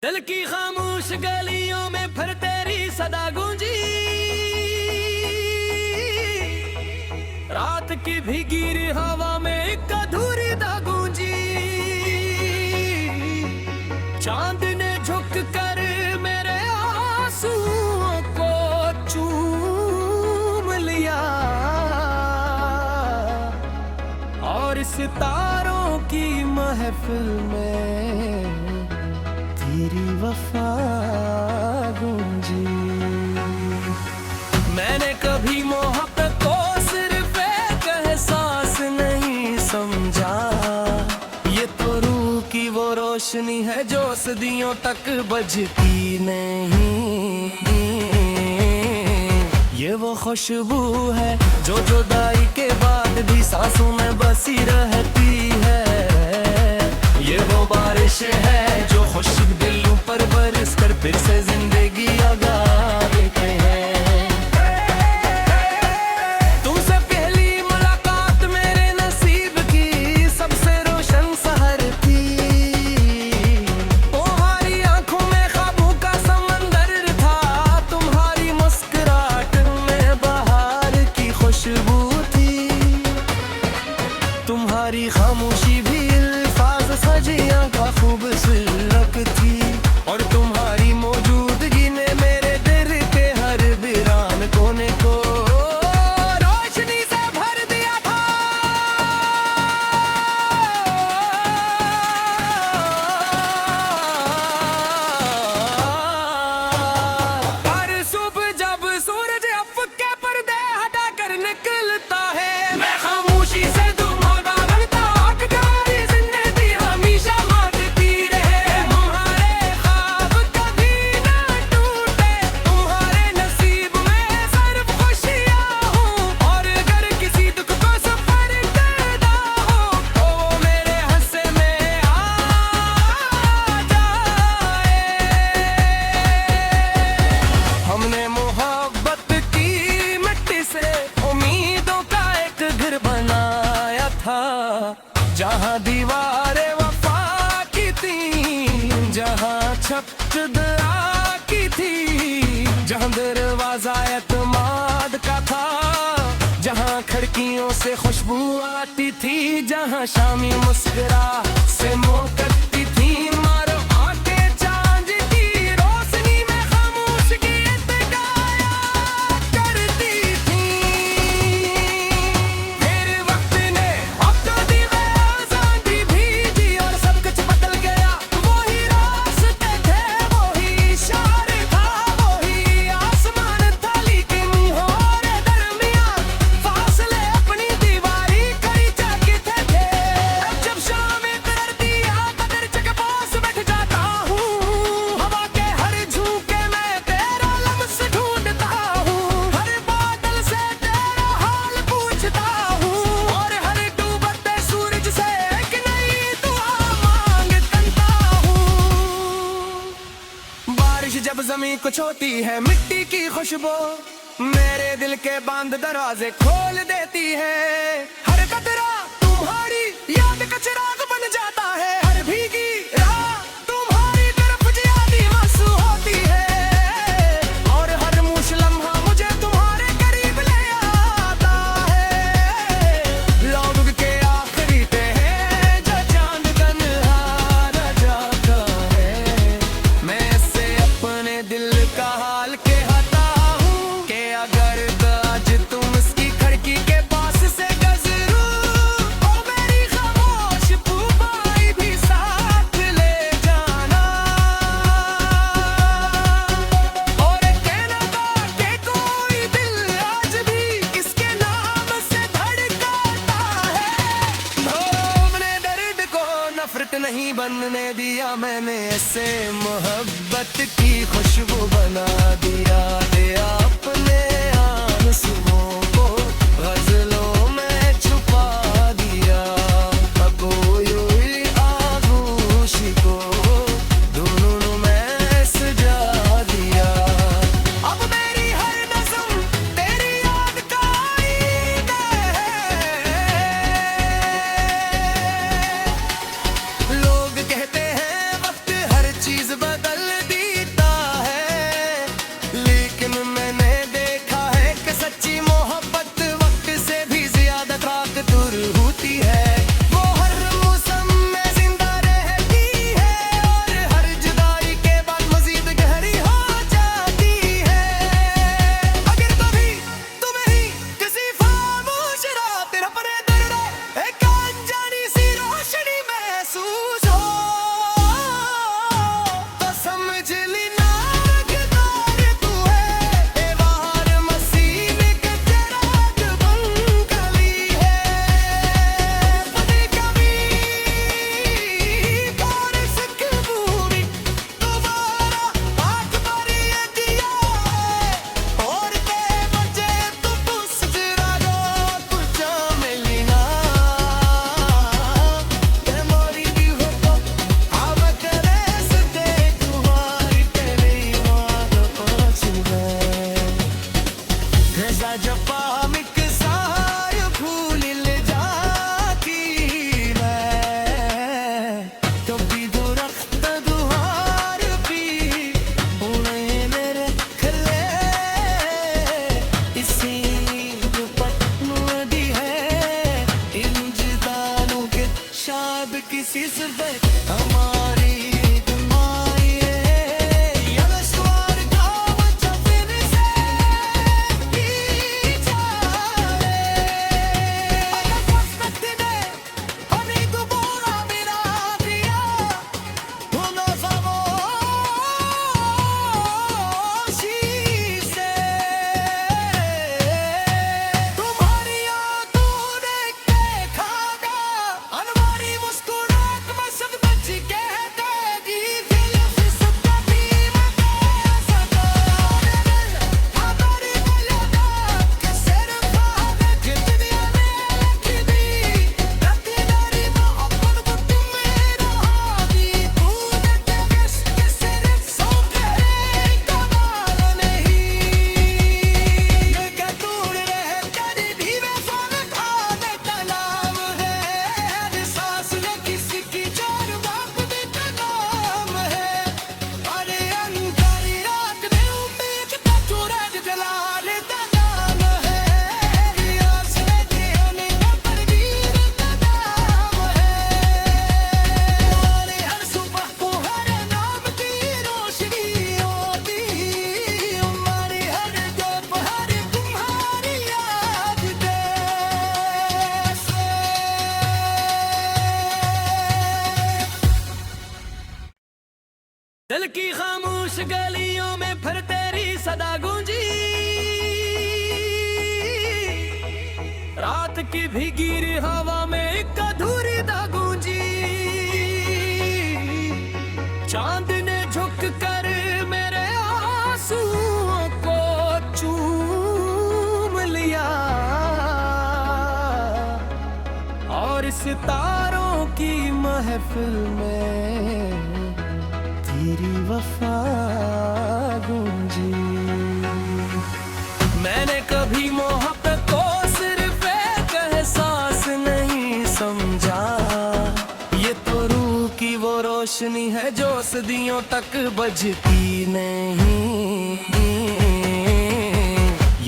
दिल की खामोश गलियों में फिर तेरी सदा गूंजी, रात की भीगी हवा में एक अधूरी दा गूंजी। चांद ने झुक कर मेरे आंसुओं को चूम लिया और सितारों की महफिल में तेरी वफा गूंजी। मैंने कभी मोहब्बत को सिर्फ एक एहसास नहीं समझा, ये तो रूह की वो रोशनी है जो सदियों तक बुझती नहीं। ये वो खुशबू है जो जुदाई के बाद भी सांसों में बसी रहती है। ये वो बारिश है जो खुश दिलों पर बरस कर फिर से जिंदगी लगा देते हैं। तुमसे पहली मुलाकात मेरे नसीब की सबसे रोशन सहर थी। तुम्हारी आंखों में ख्वाबों का समंदर था, तुम्हारी मुस्कुराहट में बहार की खुशबू थी। तुम्हारी खामोशी भी सजियां का खूबसूरत थी और तुम्हारी मौजूदगी ने मेरे दिल के हर वीरान कोने को रोशनी से भर दिया था। हर सुबह जब सूरज अफ़क़ के पर्दे हटा कर निकलता है, मैं खामोशी से जहाँ दीवारें वफा की थी, जहाँ छत दया की थी, जहाँ दरवाजा एतमाद का था, जहाँ खिड़कियों से खुशबू आती थी, जहाँ शामी मुस्कुरा से मोहकती थी। मारो आंखें चांद की रोशनी में खामोश गीत गाया करती थी। फिर वक्त ने अब तो जब जमीन कुछ होती है मिट्टी की खुशबू मेरे दिल के बंद दरवाजे खोल देती है। हर कतरा तुम्हारी याद का चिराग बन जाता है, हर भीगी राह तुम्हारी तरफ यादी आंसू होती है और हर मुश्किल लम्हा मुझे तुम्हारे करीब ले आता है। लोग के आखिरी पे है जो चांद तन्हा रह जाता है, मैं अपने दिल का हाल कहता हूँ कि अगर आज तुम इसकी खिड़की के पास से गुजरो, ओ मेरी खामोश पुपाई भी साथ ले जाना और कहना कि कोई दिल आज भी इसके नाम से धड़काता है। अपने दर्द को नफरत नहीं बनने दिया मैंने, ऐसे मोहब्बत की खुशबू बना दिया। अपने आंसुओं को गजलों में छुपा दिया, आगोशी को दोनों में सजा दिया। अब मेरी हर नज़्म तेरी याद का ईद है। लोग कहते हैं वक्त हर चीज बदल दिल की खामोश गलियों में फिर तेरी सदा गूंजी, रात की भीगी हवा में एक अधूरी दा गूंजी। चांद ने झुक कर मेरे आंसुओं को चूम लिया, और सितारों की महफिल में तेरी वफा गूंजी। मैंने कभी मोहब्बत को सिर्फ एक एहसास नहीं समझा, ये तो रूह की वो रोशनी है जो सदियों तक बुझती नहीं।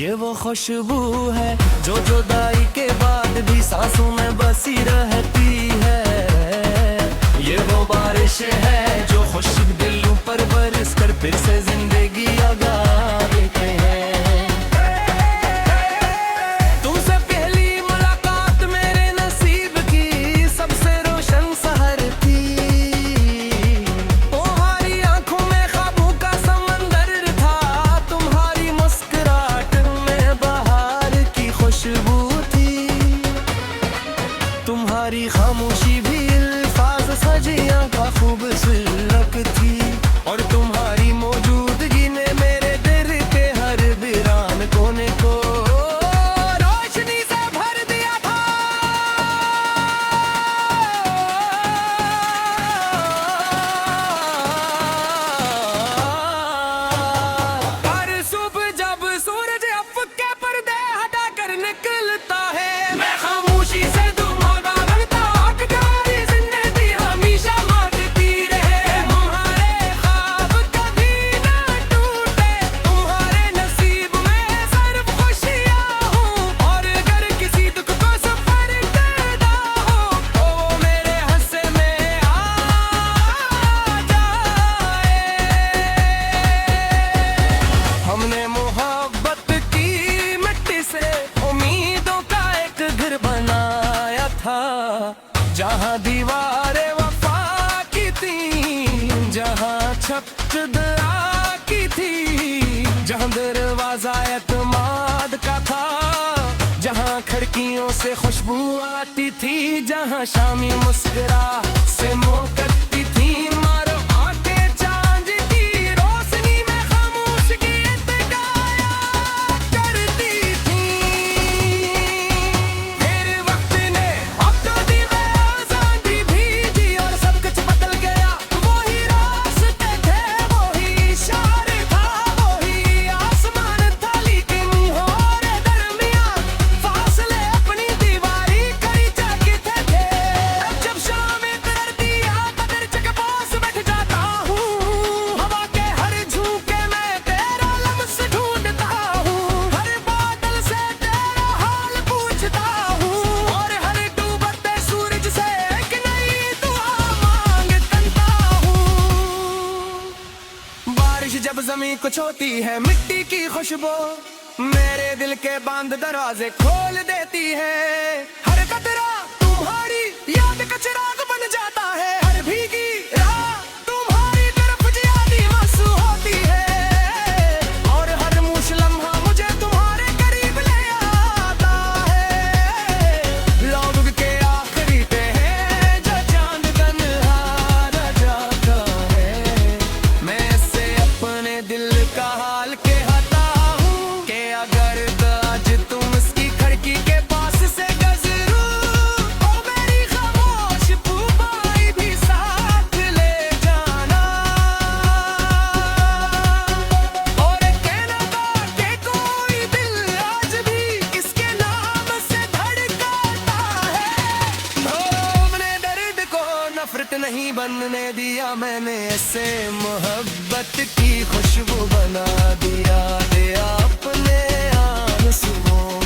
ये वो खुशबू है जो जुदाई के बाद भी सांसों में बसी रहती है। ये वो बारिश है जो खुश्क दिलों पर बरस कर फिर से जिंदगी जगा देते हैं। तुमसे पहली मुलाकात मेरे नसीब की सबसे रोशन सहर थी। तुम्हारी आंखों में ख्वाबों का समंदर था, तुम्हारी मुस्कुराहट में बहार की खुशबू थी। तुम्हारी खामोशी भी सजिया का खूबसूरत थी, और तुम्हारी मौजूदगी ने मेरे दिल के हर वीरान कोने को रोशनी से भर दिया था। हर सुबह जब सूरज अफ़क़ के पर्दे हटा कर निकलता है, मैं खामोशी से जहाँ दीवारें वफा की थी, जहाँ छत दया की थी, जहाँ दरवाजा एतमाद का था, जहाँ खिड़कियों से खुशबू आती थी, जहाँ शामी मुस्कुरा से मुँह करती थी। मारो आंखें चांद की रोशनी में खामोश गीत गाया करती थी। फिर वक्त ने अब तो जब ज़मीं को छूती है मिट्टी की खुशबू, मेरे दिल के बंद दरवाजे खोल देती है। हर कतरा तुम्हारी याद का चिराग बन जाता है, हर भीगी राह तुम्हारी तरफ यादी आंसू होती है, और हर मुश्किल लम्हा मुझे तुम्हारे करीब ले आता है। लोग के आखिरी पे है जो चांद तन्हा रह जाता है, मैं से अपने दिल का हाल कहता हूँ कि अगर आज तुम इसकी खिड़की के पास से गुजरो, ओ मेरी खामोश पुरबाई भी साथ ले जाना, और कहना कि कोई दिल आज भी इसके नाम से धड़काता है। हमने दर्द को नफरत नहीं बनने दिया, मैंने ऐसे मोहब्बत की खुशबू बना दिया, दे अपने आंसुओं